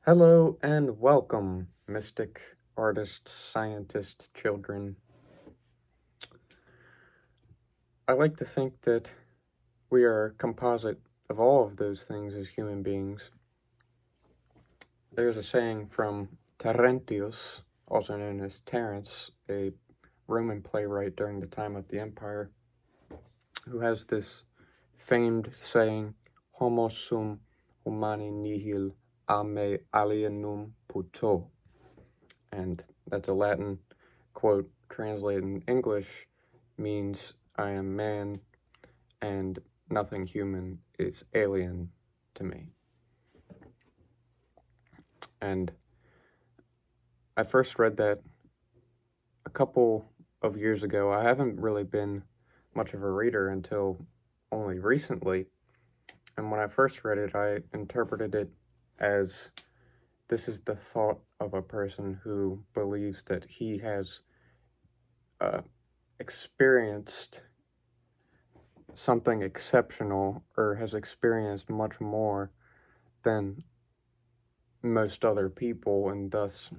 Hello and welcome, mystic, artist, scientist, children. I like to think that we are a composite of all of those things as human beings. There's a saying from Terentius, also known as Terence, a Roman playwright during the time of the Empire, who has this famed saying, Homo sum humani nihil a me alienum puto. And that's a Latin quote translated in English means I am man and nothing human is alien to me. And I first read that a couple of years ago. I haven't really been much of a reader until only recently. And when I first read it, I interpreted it as this is the thought of a person who believes that he has experienced something exceptional or has experienced much more than most other people, and thus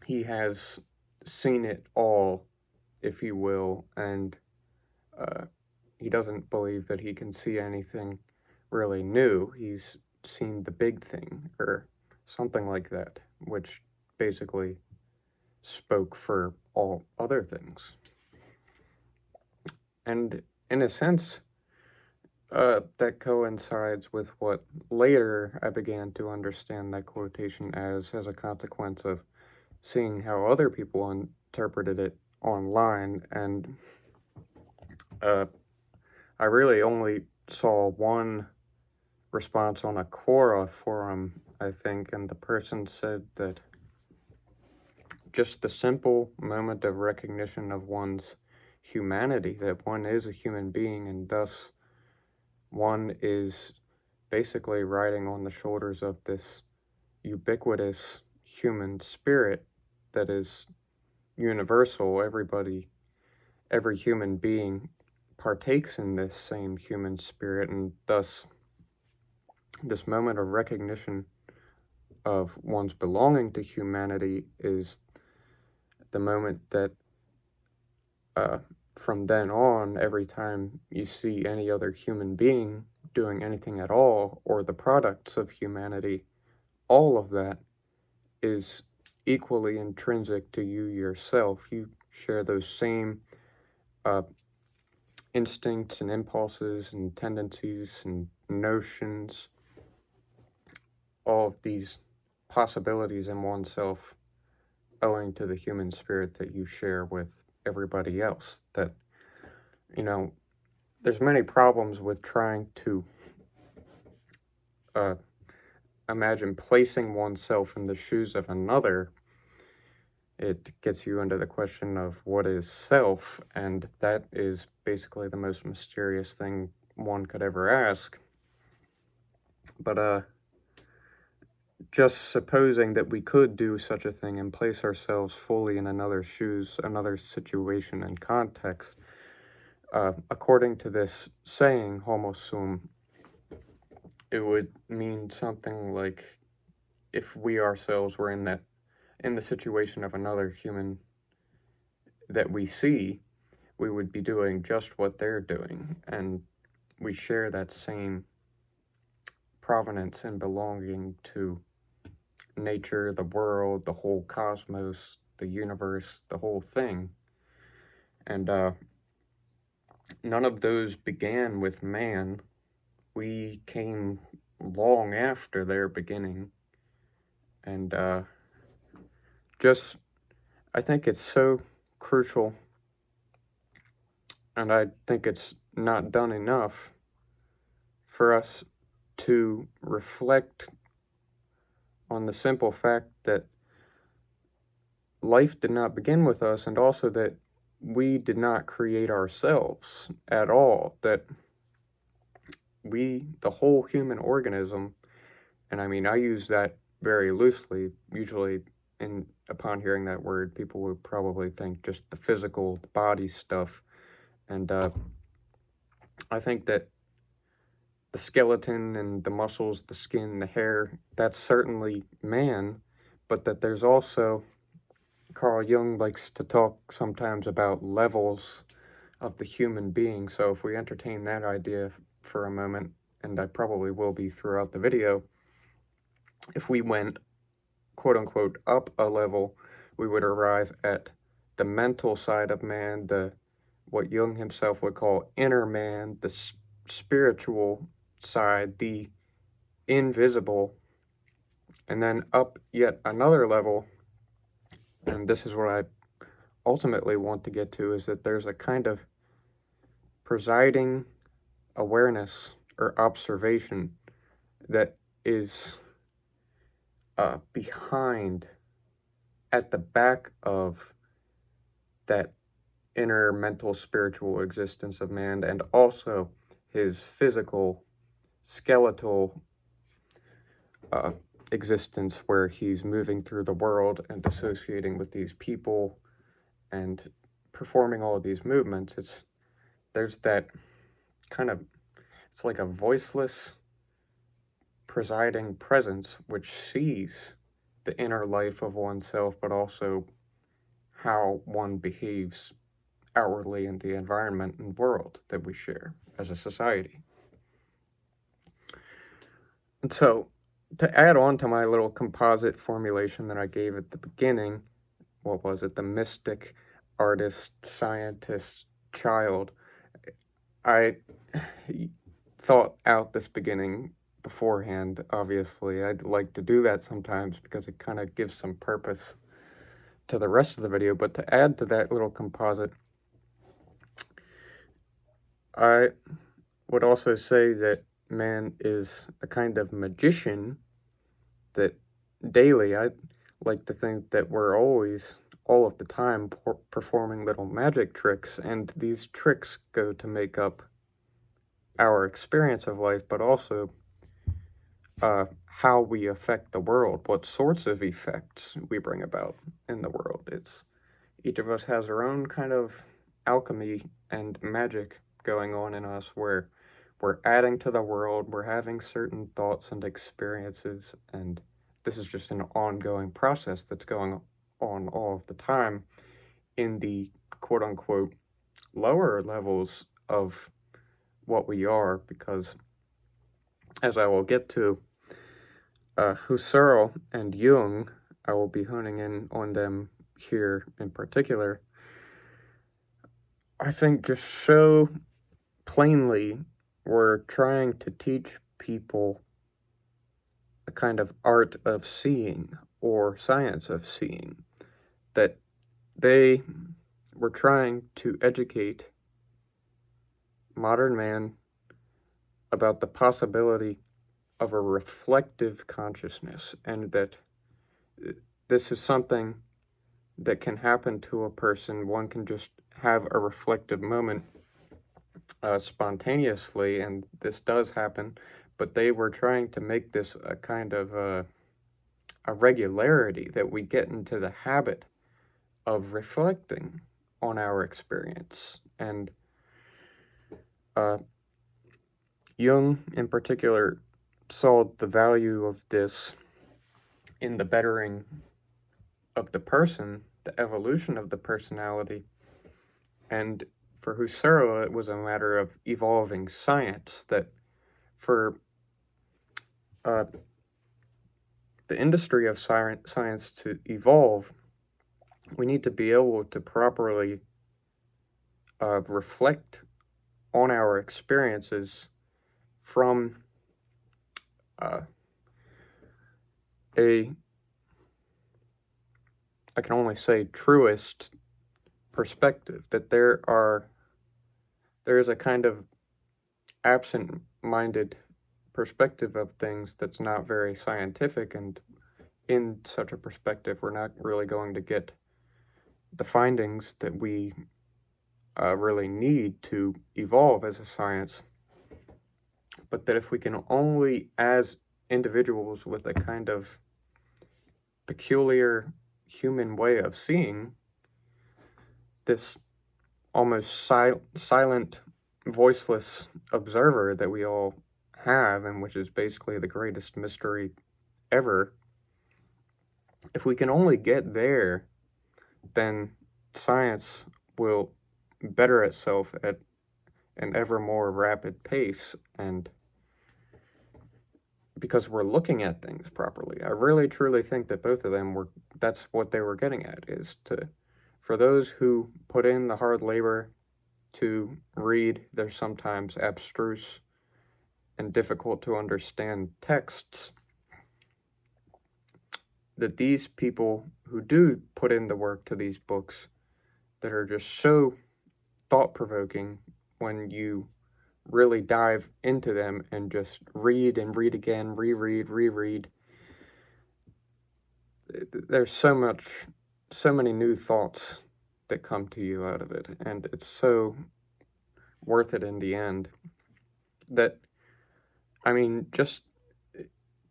he has seen it all, if you will, and he doesn't believe that he can see anything really new. He's seen the big thing, or something like that, which basically spoke for all other things. And in a sense, that coincides with what later I began to understand that quotation as a consequence of seeing how other people interpreted it online. And I really only saw one response on a Quora forum, I think, and the person said that just the simple moment of recognition of one's humanity, that one is a human being and thus one is basically riding on the shoulders of this ubiquitous human spirit that is universal. Every human being partakes in this same human spirit, and thus this moment of recognition of one's belonging to humanity is the moment that from then on, every time you see any other human being doing anything at all, or the products of humanity, all of that is equally intrinsic to you yourself. You share those same instincts and impulses and tendencies and notions, all of these possibilities in oneself owing to the human spirit that you share with everybody else. That, there's many problems with trying to imagine placing oneself in the shoes of another. It gets you into the question of what is self, and that is basically the most mysterious thing one could ever ask. But just supposing that we could do such a thing and place ourselves fully in another's shoes, another situation and context, according to this saying, homo sum, it would mean something like if we ourselves were in the situation of another human that we see, we would be doing just what they're doing, and we share that same provenance and belonging to nature, the world, the whole cosmos, the universe, the whole thing. And none of those began with man. We came long after their beginning. And I think it's so crucial, and I think it's not done enough for us to reflect on the simple fact that life did not begin with us, and also that we did not create ourselves at all, that the whole human organism, and I mean, I use that very loosely. Usually, upon hearing that word, people would probably think just the physical body stuff, and I think that the skeleton and the muscles, the skin, the hair, that's certainly man, but that there's also, Carl Jung likes to talk sometimes about levels of the human being. So if we entertain that idea for a moment, and I probably will be throughout the video, if we went, quote unquote, up a level, we would arrive at the mental side of man, what Jung himself would call inner man, the spiritual side, the invisible, and then up yet another level, and this is what I ultimately want to get to, is that there's a kind of presiding awareness or observation that is behind, at the back of that inner mental spiritual existence of man, and also his physical skeletal existence, where he's moving through the world and associating with these people and performing all of these movements. There's that kind of, it's like a voiceless presiding presence which sees the inner life of oneself, but also how one behaves outwardly in the environment and world that we share as a society. And so, to add on to my little composite formulation that I gave at the beginning, what was it? The mystic, artist, scientist, child. I thought out this beginning beforehand, obviously. I'd like to do that sometimes because it kind of gives some purpose to the rest of the video, but to add to that little composite, I would also say that man is a kind of magician, that daily, I like to think that we're always, all of the time, performing little magic tricks, and these tricks go to make up our experience of life, but also how we affect the world, what sorts of effects we bring about in the world. It's, each of us has our own kind of alchemy and magic going on in us, where we're adding to the world, we're having certain thoughts and experiences, and this is just an ongoing process that's going on all of the time in the quote-unquote lower levels of what we are, because, as I will get to, Husserl and Jung, I will be honing in on them here in particular, I think just so plainly we're trying to teach people a kind of art of seeing, or science of seeing, that they were trying to educate modern man about the possibility of a reflective consciousness, and that this is something that can happen to a person. One can just have a reflective moment spontaneously, and this does happen, but they were trying to make this a kind of a regularity, that we get into the habit of reflecting on our experience. And Jung, in particular, saw the value of this in the bettering of the person, the evolution of the personality. And for Husserl, it was a matter of evolving science, that for the industry of science to evolve, we need to be able to properly reflect on our experiences from I can only say truest perspective, that there is a kind of absent-minded perspective of things that's not very scientific, and in such a perspective we're not really going to get the findings that we really need to evolve as a science. But that if we can only, as individuals with a kind of peculiar human way of seeing, this almost silent, voiceless observer that we all have, and which is basically the greatest mystery ever, if we can only get there, then science will better itself at an ever more rapid pace, and because we're looking at things properly. I really truly think that both of them that's what they were getting at, is for those who put in the hard labor to read their sometimes abstruse and difficult to understand texts, that these people who do put in the work to these books that are just so thought-provoking when you really dive into them and just read and read again, reread. There's so many new thoughts that come to you out of it, and it's so worth it in the end. That, I mean, just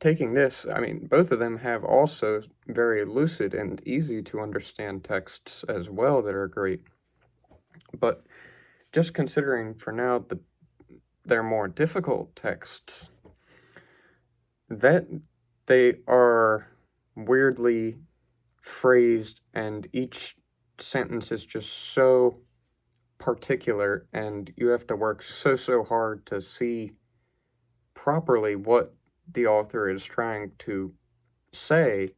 taking this, I mean, both of them have also very lucid and easy to understand texts as well that are great. But just considering for now their more difficult texts, that they are weirdly phrased, and each sentence is just so particular, and you have to work so hard to see properly what the author is trying to say.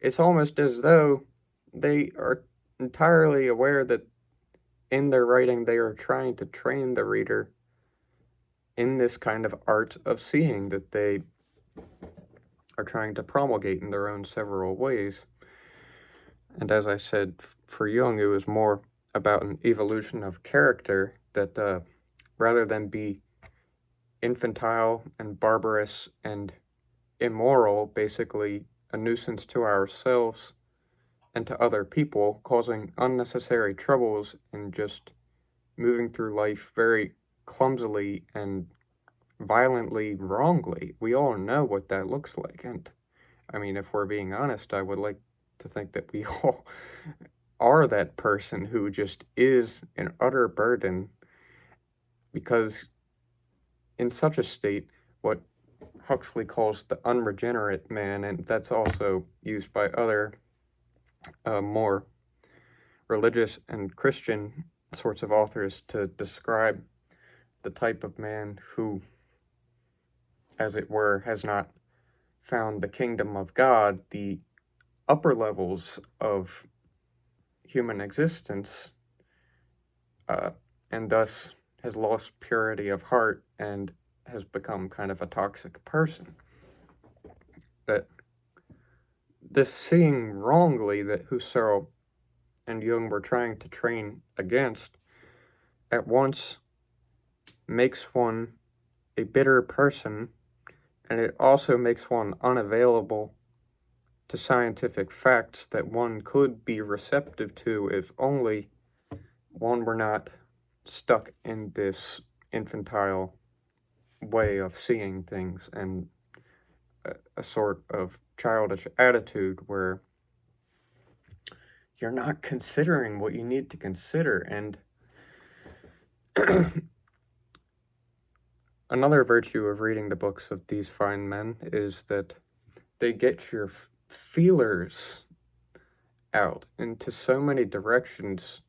It's almost as though they are entirely aware that in their writing they are trying to train the reader in this kind of art of seeing that they are trying to promulgate in their own several ways. And as I said, for Jung, it was more about an evolution of character, that rather than be infantile and barbarous and immoral, basically a nuisance to ourselves and to other people, causing unnecessary troubles and just moving through life very clumsily and violently wrongly. We all know what that looks like, and I mean, if we're being honest, I would like to think that we all are that person who just is an utter burden, because in such a state, what Huxley calls the unregenerate man, and that's also used by other more religious and Christian sorts of authors to describe the type of man who, as it were, has not found the kingdom of God, the upper levels of human existence, and thus has lost purity of heart and has become kind of a toxic person. That this seeing wrongly that Husserl and Jung were trying to train against at once makes one a bitter person, and it also makes one unavailable to scientific facts that one could be receptive to if only one were not stuck in this infantile way of seeing things and a sort of childish attitude where you're not considering what you need to consider. And another virtue of reading the books of these fine men is that they get your feelers out into so many directions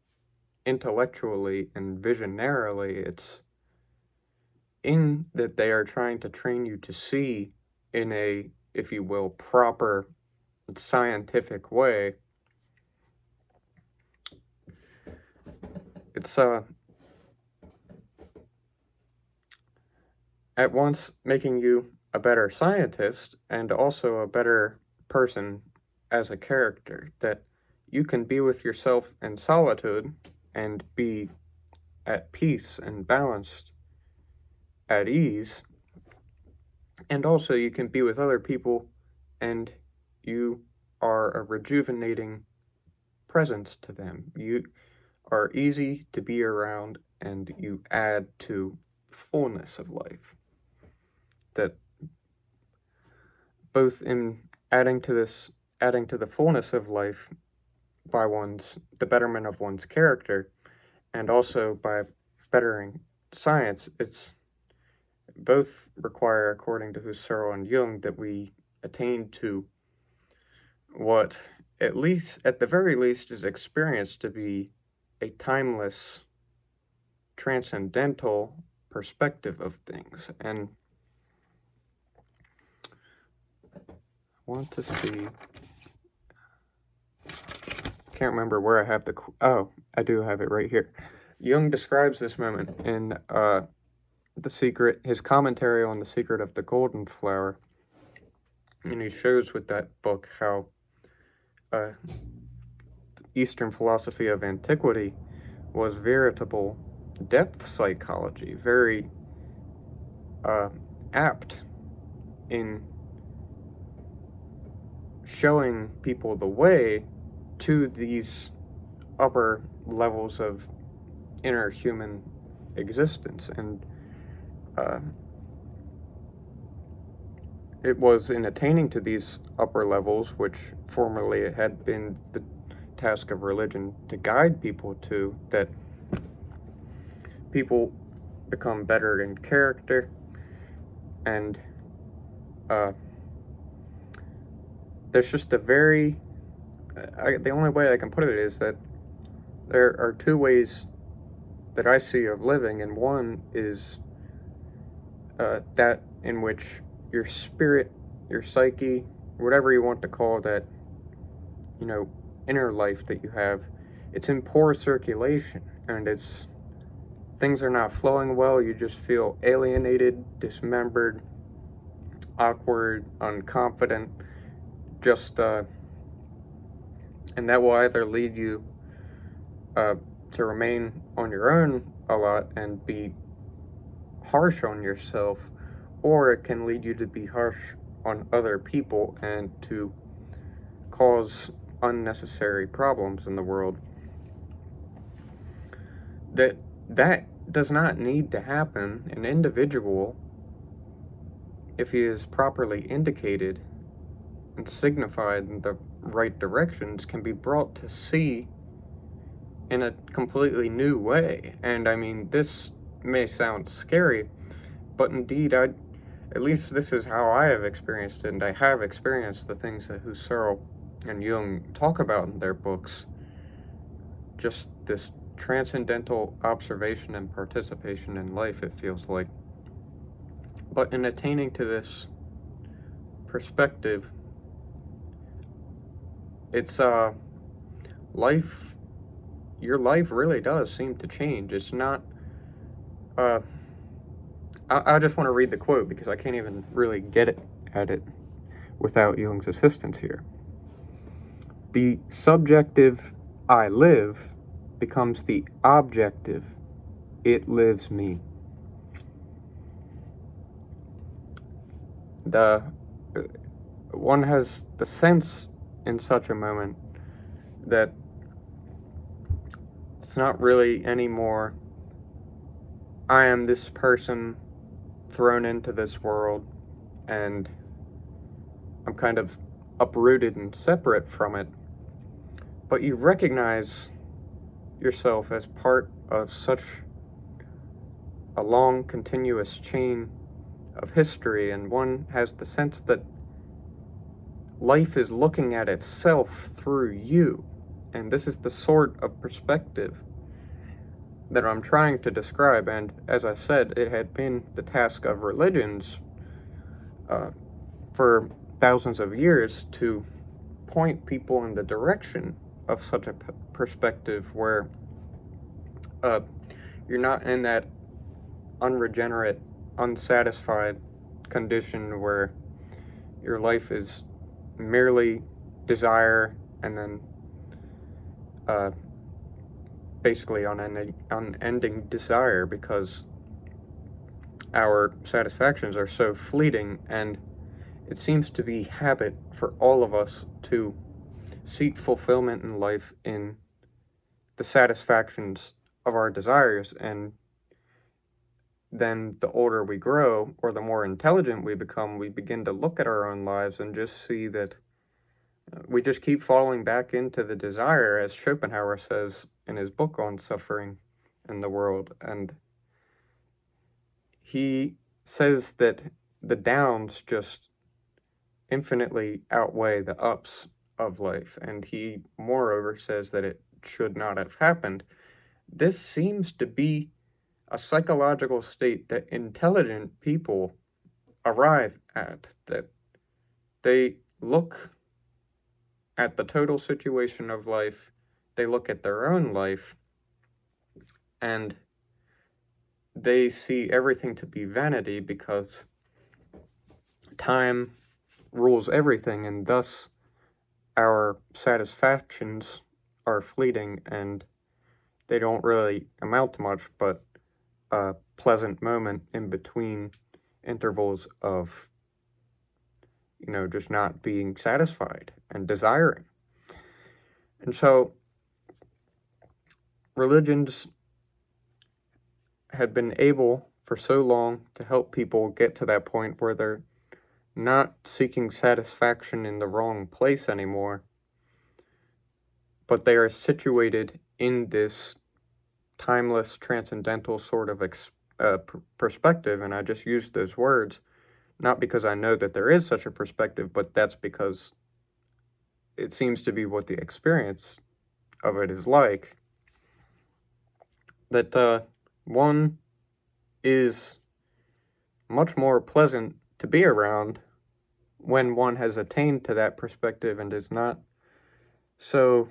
intellectually and visionarily. It's in that they are trying to train you to see in a, if you will, proper scientific way. It's at once making you a better scientist and also a better person as a character, that you can be with yourself in solitude and be at peace and balanced, at ease, and also you can be with other people and you are a rejuvenating presence to them. You are easy to be around and you add to fullness of life. That both in adding to the fullness of life by the betterment of one's character, and also by bettering science, both require, according to Husserl and Jung, that we attain to what, at the very least, is experienced to be a timeless, transcendental perspective of things. And I want to see, can't remember where I have I do have it right here. Jung describes this moment in his commentary on The Secret of the Golden Flower, and he shows with that book how Eastern philosophy of antiquity was veritable depth psychology, very apt in showing people the way to these upper levels of inner human existence. And it was in attaining to these upper levels, which formerly it had been the task of religion to guide people to, that people become better in character. And there's just the only way I can put it is that there are two ways that I see of living, and one is that in which your spirit, your psyche, whatever you want to call that, inner life that you have, it's in poor circulation, and things are not flowing well. You just feel alienated, dismembered, awkward, unconfident, and that will either lead you to remain on your own a lot and be harsh on yourself, or it can lead you to be harsh on other people and to cause unnecessary problems in the world. That does not need to happen. An individual, if he is properly indicated and signified in the right directions, can be brought to see in a completely new way. And I mean, this may sound scary, but indeed, at least this is how I have experienced it, and I have experienced the things that Husserl and Jung talk about in their books. Just this transcendental observation and participation in life, it feels like. But in attaining to this perspective, it's your life really does seem to change. It's not I just want to read the quote because I can't even really get at it without Jung's assistance here. The subjective I live becomes the objective it lives me. One has the sense in such a moment that it's not really anymore I am this person thrown into this world and I'm kind of uprooted and separate from it, but you recognize yourself as part of such a long continuous chain of history, and one has the sense that life is looking at itself through you. And this is the sort of perspective that I'm trying to describe. And as I said, it had been the task of religions for thousands of years to point people in the direction of such a perspective where you're not in that unregenerate, unsatisfied condition where your life is merely desire and then basically unending desire, because our satisfactions are so fleeting, and it seems to be habit for all of us to seek fulfillment in life in the satisfactions of our desires. And then the older we grow, or the more intelligent we become, we begin to look at our own lives and just see that we just keep falling back into the desire, as Schopenhauer says in his book on suffering in the world. And he says that the downs just infinitely outweigh the ups of life, and he moreover says that it should not have happened. This seems to be a psychological state that intelligent people arrive at, that they look at the total situation of life, they look at their own life, and they see everything to be vanity because time rules everything, and thus our satisfactions are fleeting and they don't really amount to much but a pleasant moment in between intervals of, just not being satisfied and desiring. And so religions had been able for so long to help people get to that point where they're not seeking satisfaction in the wrong place anymore, but they are situated in this timeless, transcendental sort of perspective. And I just used those words, not because I know that there is such a perspective, but that's because it seems to be what the experience of it is like. That one is much more pleasant to be around when one has attained to that perspective and is not so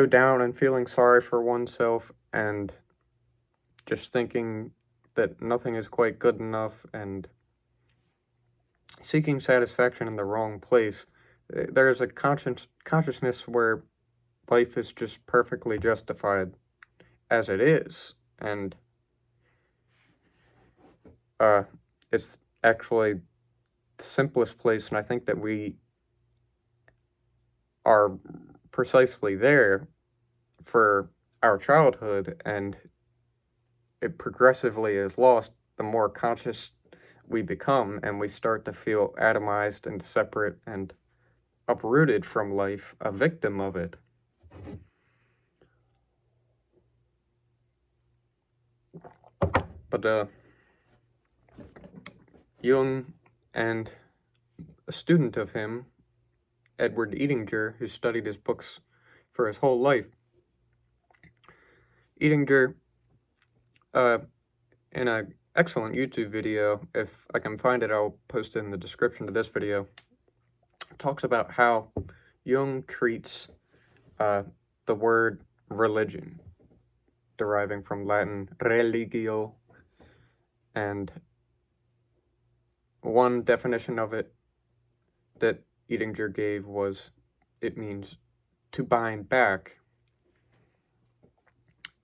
down and feeling sorry for oneself and just thinking that nothing is quite good enough and seeking satisfaction in the wrong place. There's a consciousness where life is just perfectly justified as it is, and it's actually the simplest place, and I think that we are precisely there for our childhood, and it progressively is lost the more conscious we become, and we start to feel atomized and separate and uprooted from life, a victim of it. But Jung and a student of him, Edward Edinger, who studied his books for his whole life, Edinger, in an excellent YouTube video, if I can find it, I'll post it in the description to this video, talks about how Jung treats the word religion, deriving from Latin religio, and one definition of it that Edinger gave was it means to bind back,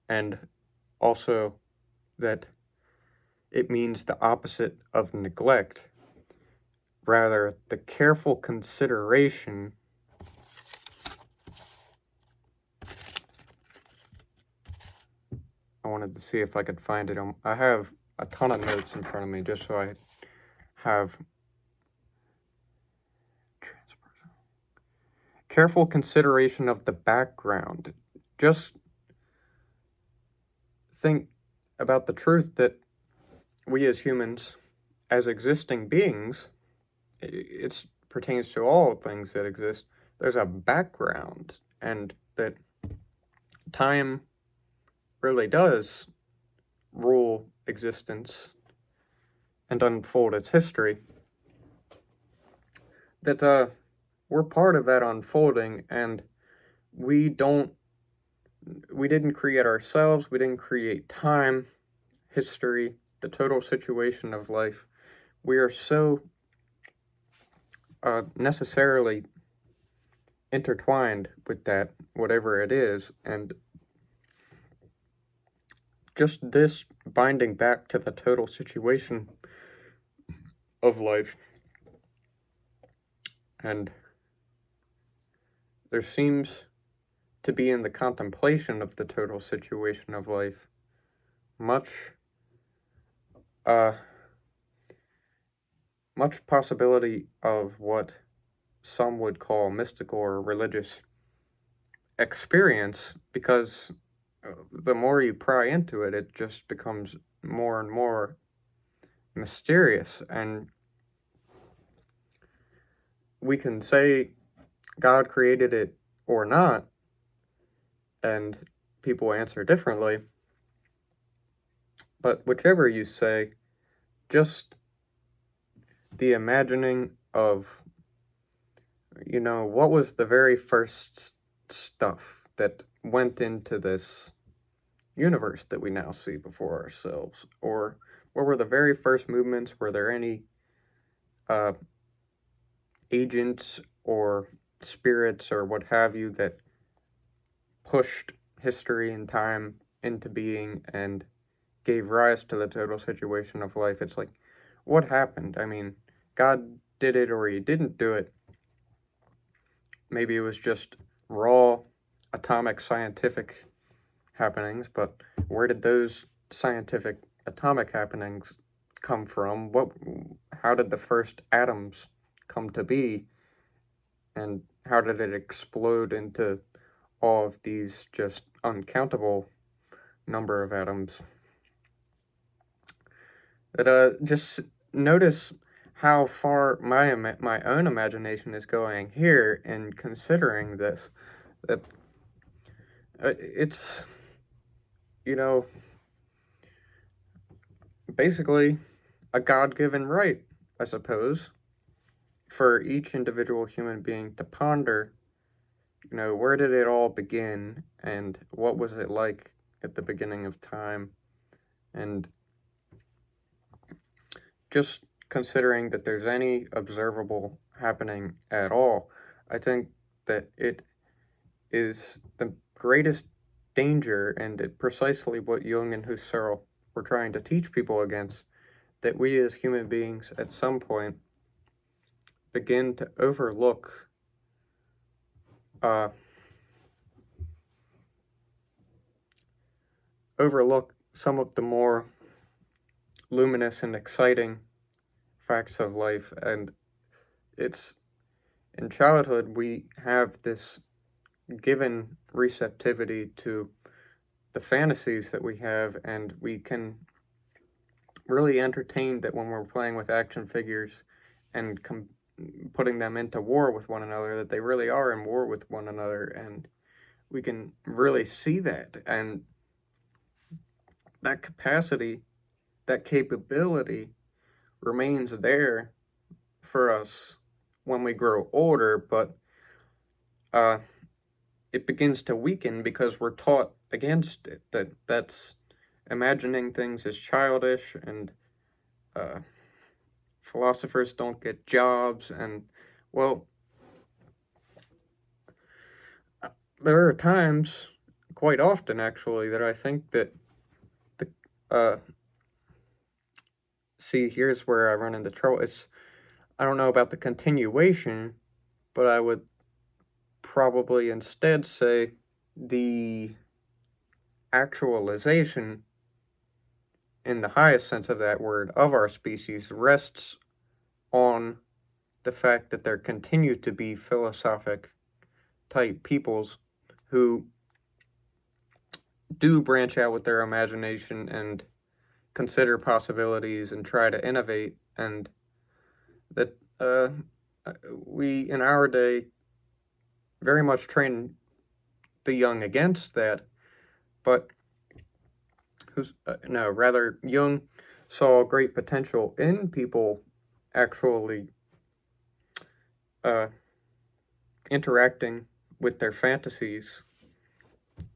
and also that it means the opposite of neglect, rather the careful consideration I wanted to see if I could find it. I have a ton of notes in front of me just so I have careful consideration of the background. Just think about the truth that we as humans, as existing beings, it pertains to all things that exist, there's a background, and that time really does rule existence and unfold its history. That we're part of that unfolding, and we didn't create ourselves, we didn't create time, history, the total situation of life. We are so necessarily intertwined with that, whatever it is, and just this binding back to the total situation of life. And there seems to be in the contemplation of the total situation of life much possibility of what some would call mystical or religious experience, because the more you pry into it, it just becomes more and more mysterious. And we can say God created it or not, and people answer differently. But whichever you say, just the imagining of, what was the very first stuff that went into this universe that we now see before ourselves? Or what were the very first movements? Were there any agents or spirits or what have you that pushed history and time into being and gave rise to the total situation of life? It's like, what happened? I mean, God did it or he didn't do it. Maybe it was just raw atomic scientific happenings, but where did those scientific atomic happenings come from? How did the first atoms come to be? And how did it explode into all of these just uncountable number of atoms? That just notice how far my own imagination is going here in considering this. That it's, basically a God-given right, I suppose, for each individual human being to ponder, where did it all begin and what was it like at the beginning of time? And just considering that there's any observable happening at all, I think that it is the greatest danger, and it precisely what Jung and Husserl were trying to teach people against, that we as human beings at some point begin to overlook some of the more luminous and exciting facts of life. And it's in childhood we have this given receptivity to the fantasies that we have, and we can really entertain that when we're playing with action figures and putting them into war with one another, that they really are in war with one another, and we can really see that. And that capacity, that capability remains there for us when we grow older, but it begins to weaken because we're taught against it, that's imagining things as childish, and philosophers don't get jobs, and, well, there are times, quite often actually, that I think that see, here's where I run into trouble. I don't know about the continuation, but I would probably instead say the actualization, in the highest sense of that word, of our species rests on the fact that there continue to be philosophic type peoples who do branch out with their imagination and consider possibilities and try to innovate, and that we in our day very much train the young against that. But Jung saw great potential in people actually interacting with their fantasies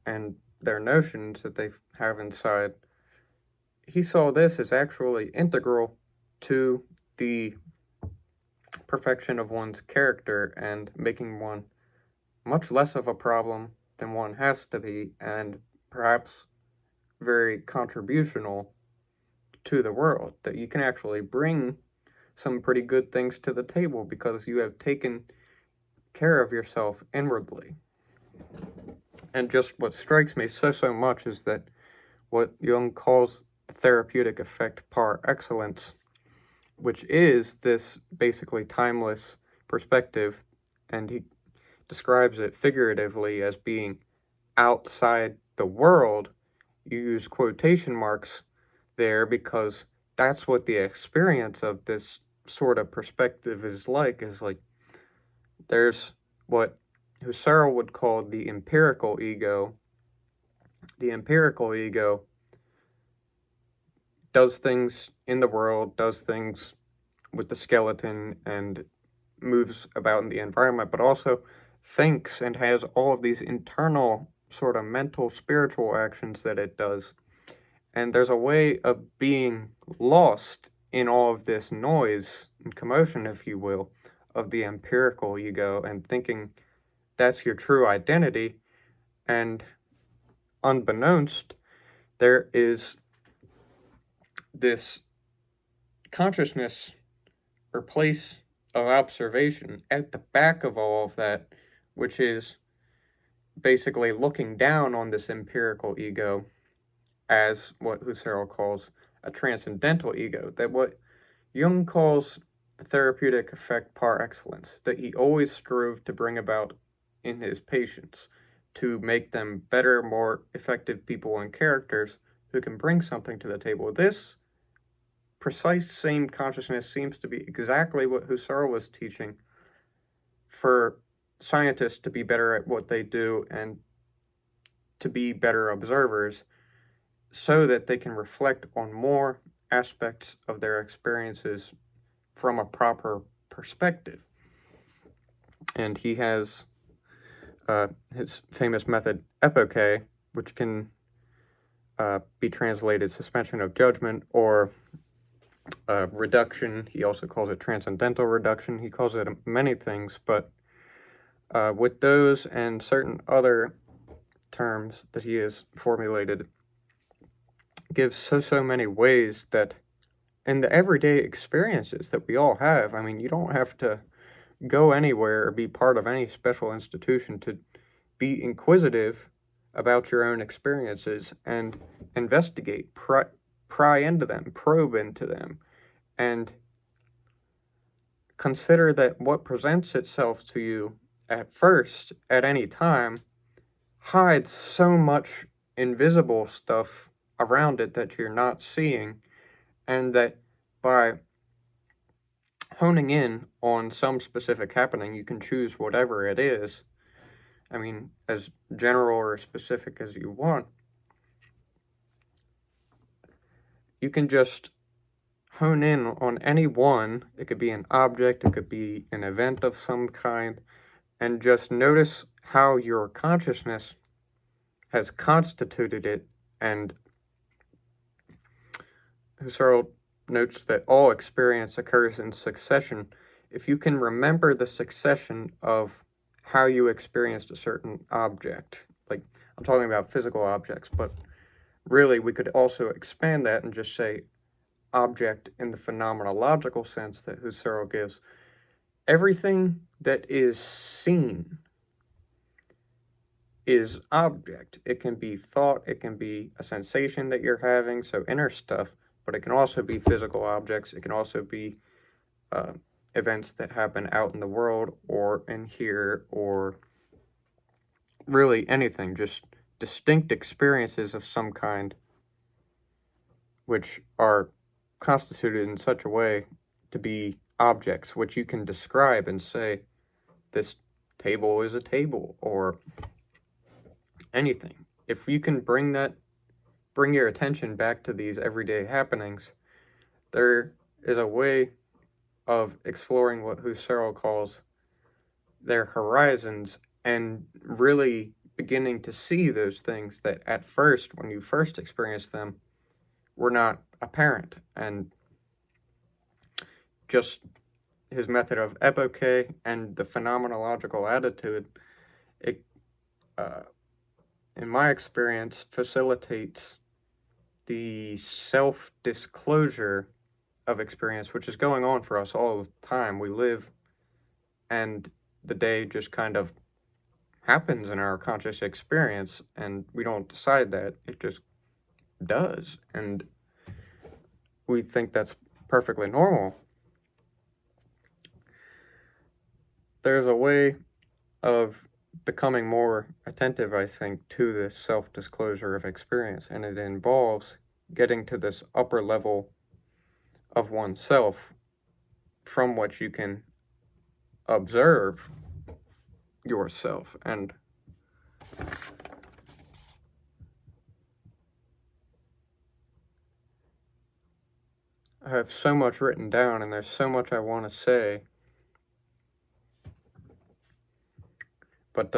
and their notions that they have inside. He saw this as actually integral to the perfection of one's character and making one much less of a problem than one has to be, and perhaps very contributional to the world, that you can actually bring some pretty good things to the table because you have taken care of yourself inwardly. And just what strikes me so much is that what Jung calls therapeutic effect par excellence, which is this basically timeless perspective, and he describes it figuratively as being outside the world. You use quotation marks there because that's what the experience of this sort of perspective is like there's what Husserl would call the empirical ego. The empirical ego does things in the world, does things with the skeleton, and moves about in the environment, but also thinks and has all of these internal sort of mental, spiritual actions that it does. And there's a way of being lost in all of this noise and commotion, if you will, of the empirical ego and thinking that's your true identity. And unbeknownst, there is this consciousness or place of observation at the back of all of that, which is basically looking down on this empirical ego as what Husserl calls a transcendental ego, that what Jung calls the therapeutic effect par excellence, that he always strove to bring about in his patients, to make them better, more effective people and characters who can bring something to the table. This precise same consciousness seems to be exactly what Husserl was teaching for scientists to be better at what they do and to be better observers so that they can reflect on more aspects of their experiences from a proper perspective. And he has his famous method, epoche, which can be translated suspension of judgment or reduction. He also calls it transcendental reduction. He calls it many things, but with those and certain other terms that he has formulated, gives so many ways that in the everyday experiences that we all have, I mean, you don't have to go anywhere or be part of any special institution to be inquisitive about your own experiences and investigate, pry into them, probe into them, and consider that what presents itself to you at first, at any time, hides so much invisible stuff around it that you're not seeing, and that by honing in on some specific happening, you can choose whatever it is. I mean, as general or specific as you want. You can just hone in on any one. It could be an object, it could be an event of some kind, and just notice how your consciousness has constituted it. And Husserl notes that all experience occurs in succession. If you can remember the succession of how you experienced a certain object, like I'm talking about physical objects, but really we could also expand that and just say object in the phenomenological sense that Husserl gives. Everything that is seen is object. It can be thought, it can be a sensation that you're having, so inner stuff, but it can also be physical objects. It can also be events that happen out in the world or in here, or really anything, just distinct experiences of some kind, which are constituted in such a way to be objects, which you can describe and say, this table is a table, or anything. If you can bring your attention back to these everyday happenings, there is a way of exploring what Husserl calls their horizons and really beginning to see those things that at first, when you first experienced them, were not apparent. And just his method of epoche and the phenomenological attitude, it, in my experience, facilitates the self-disclosure of experience, which is going on for us all the time. We live, and the day just kind of happens in our conscious experience, and we don't decide that. It just does, and we think that's perfectly normal. There's a way of becoming more attentive, I think, to this self-disclosure of experience, and it involves getting to this upper level of oneself from which you can observe yourself. And I have so much written down, and there's so much I want to say, but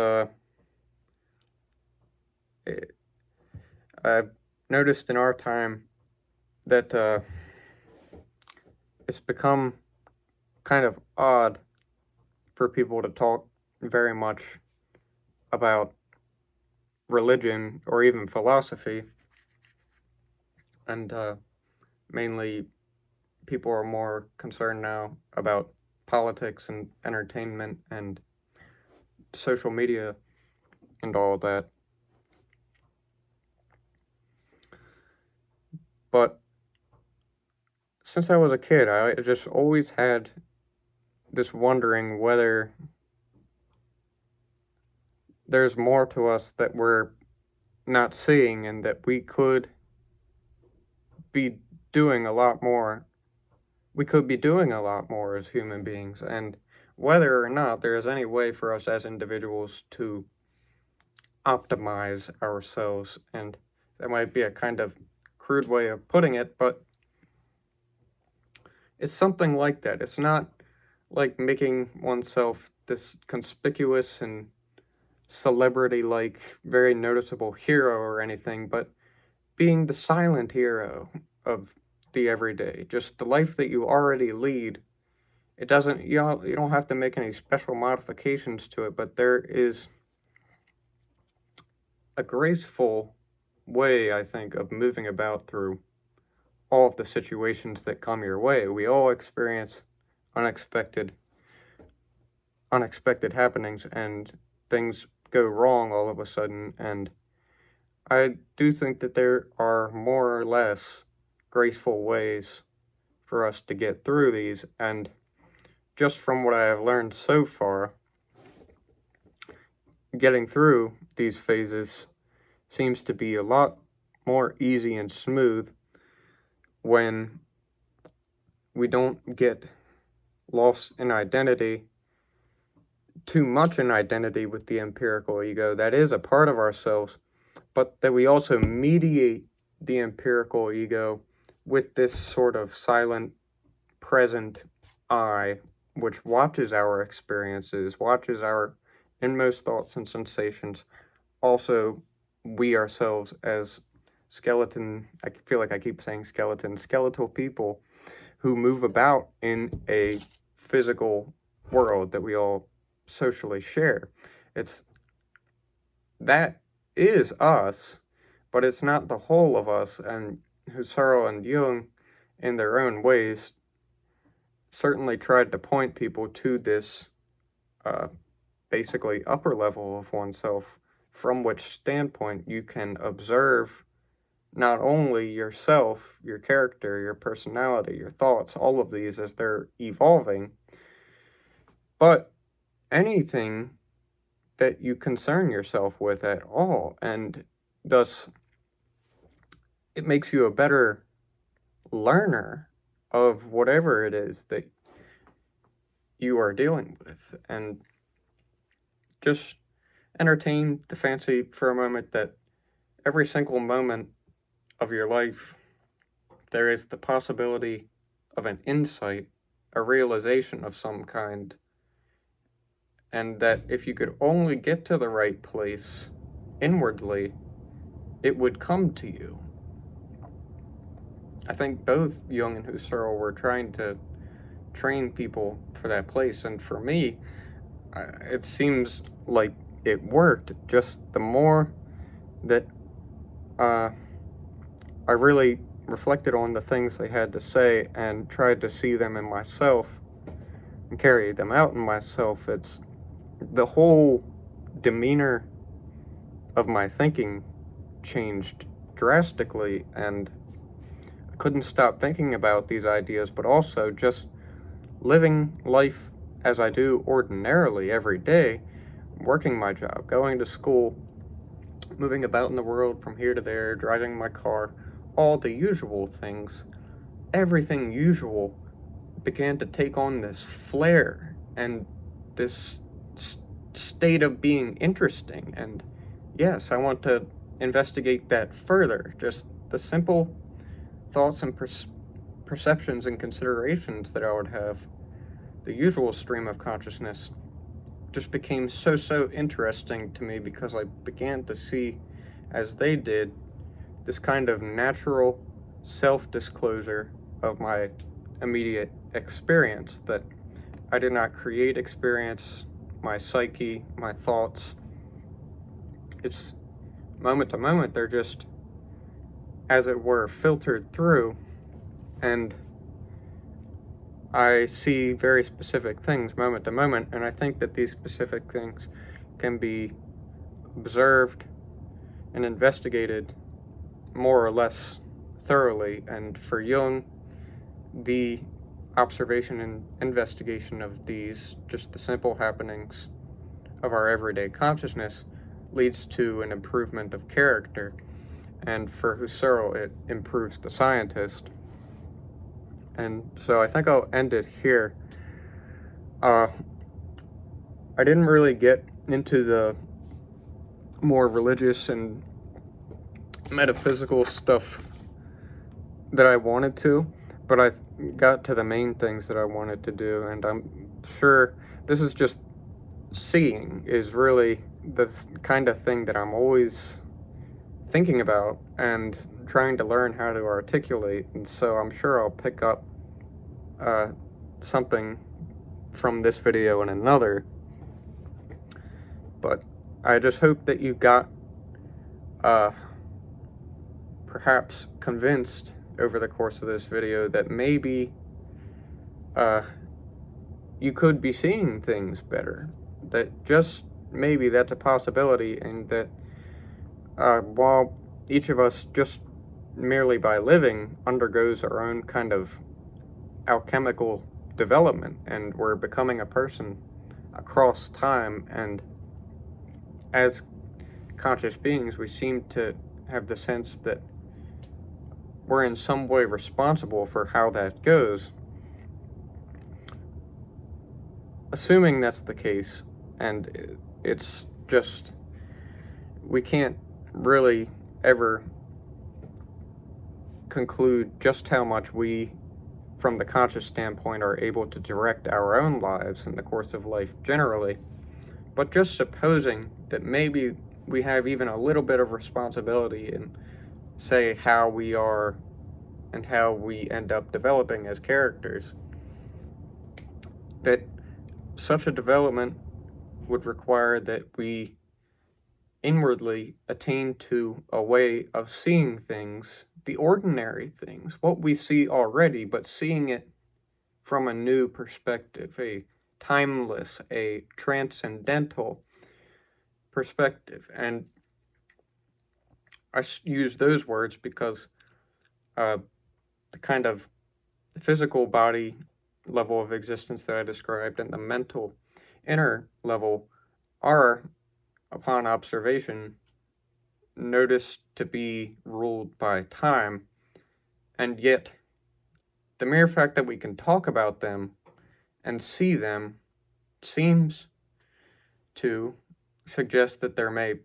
I've noticed in our time that it's become kind of odd for people to talk very much about religion or even philosophy, and mainly people are more concerned now about politics and entertainment and social media and all that. But since I was a kid, I just always had this wondering whether there's more to us that we're not seeing, and that we could be doing a lot more. We could be doing a lot more as human beings, and whether or not there is any way for us as individuals to optimize ourselves. And that might be a kind of crude way of putting it, but it's something like that. It's not like making oneself this conspicuous and celebrity-like, very noticeable hero or anything, but being the silent hero of the everyday, just the life that you already lead. It doesn't, you don't have to make any special modifications to it, but there is a graceful way, I think, of moving about through all of the situations that come your way. We all experience unexpected happenings, and things go wrong all of a sudden, and I do think that there are more or less graceful ways for us to get through these, and just from what I have learned so far, getting through these phases seems to be a lot more easy and smooth when we don't get lost in identity, too much in identity with the empirical ego. That is a part of ourselves, but that we also mediate the empirical ego with this sort of silent, present I, which watches our experiences, watches our inmost thoughts and sensations. Also, we ourselves as skeleton, I feel like I keep saying skeletal people who move about in a physical world that we all socially share. That is us, but it's not the whole of us, and Husserl and Jung, in their own ways, certainly tried to point people to this basically upper level of oneself, from which standpoint you can observe not only yourself, your character, your personality, your thoughts, all of these as they're evolving, but anything that you concern yourself with at all, and thus it makes you a better learner of whatever it is that you are dealing with. And just entertain the fancy for a moment that every single moment of your life there is the possibility of an insight, a realization of some kind, and that if you could only get to the right place inwardly, it would come to you. I think both Jung and Husserl were trying to train people for that place, and for me, it seems like it worked. Just the more that I really reflected on the things they had to say and tried to see them in myself and carry them out in myself, it's the whole demeanor of my thinking changed drastically, and I couldn't stop thinking about these ideas, but also just living life as I do ordinarily every day working my job, going to school, moving about in the world from here to there, driving my car, all the usual things, everything usual began to take on this flair and this state of being interesting. And yes, I want to investigate that further. Just the simple thoughts and perceptions and considerations that I would have, the usual stream of consciousness, just became so interesting to me because I began to see, as they did, this kind of natural self-disclosure of my immediate experience, that I did not create experience, my psyche, my thoughts. It's moment to moment, they're just, as it were, filtered through, and I see very specific things moment to moment, and I think that these specific things can be observed and investigated more or less thoroughly. And for Jung, the observation and investigation of these, just the simple happenings of our everyday consciousness, leads to an improvement of character. And for Husserl, it improves the scientist. And so I think I'll end it here. I didn't really get into the more religious and metaphysical stuff that I wanted to, but I got to the main things that I wanted to do, and I'm sure this is just seeing is really the kind of thing that I'm always thinking about and trying to learn how to articulate, and so I'm sure I'll pick up something from this video and another. But I just hope that you got perhaps convinced over the course of this video that maybe you could be seeing things better, that just maybe that's a possibility, and that while each of us just merely by living undergoes our own kind of alchemical development, and we're becoming a person across time, and as conscious beings we seem to have the sense that we're in some way responsible for how that goes. Assuming that's the case, and it's just, we can't really ever conclude just how much we, from the conscious standpoint, are able to direct our own lives in the course of life generally, but just supposing that maybe we have even a little bit of responsibility in, say, how we are and how we end up developing as characters, that such a development would require that we inwardly attain to a way of seeing things, the ordinary things, what we see already, but seeing it from a new perspective, a timeless, a transcendental perspective. And I use those words because the kind of physical body level of existence that I described and the mental inner level are, upon observation, noticed to be ruled by time, and yet the mere fact that we can talk about them and see them seems to suggest that there may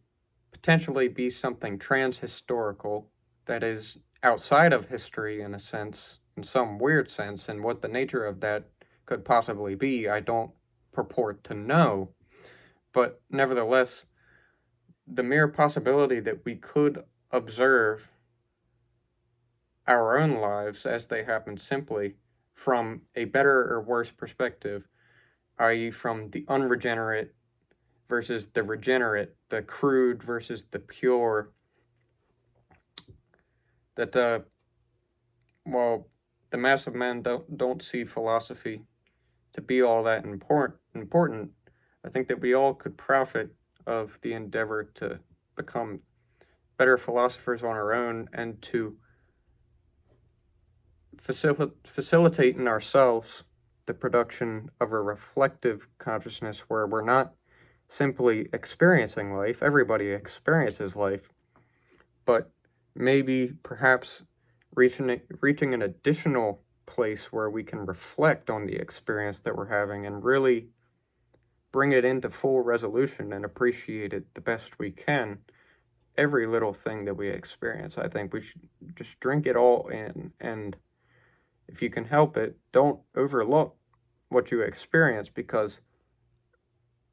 potentially be something transhistorical that is outside of history in a sense, in some weird sense, and what the nature of that could possibly be, I don't purport to know. But nevertheless, the mere possibility that we could observe our own lives as they happen simply from a better or worse perspective, i.e. from the unregenerate versus the regenerate, the crude versus the pure, that while the mass of men don't see philosophy to be all that important, I think that we all could profit of the endeavor to become better philosophers on our own, and to facilitate in ourselves the production of a reflective consciousness where we're not simply experiencing life. Everybody experiences life, but maybe perhaps reaching an additional place where we can reflect on the experience that we're having and really bring it into full resolution and appreciate it the best we can. Every little thing that we experience, I think we should just drink it all in, and if you can help it, don't overlook what you experience, because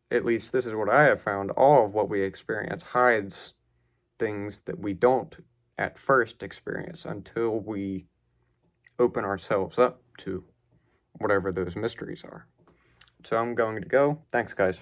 at least this is what I have found, all of what we experience hides things that we don't at first experience until we open ourselves up to whatever those mysteries are. So I'm going to go. Thanks, guys.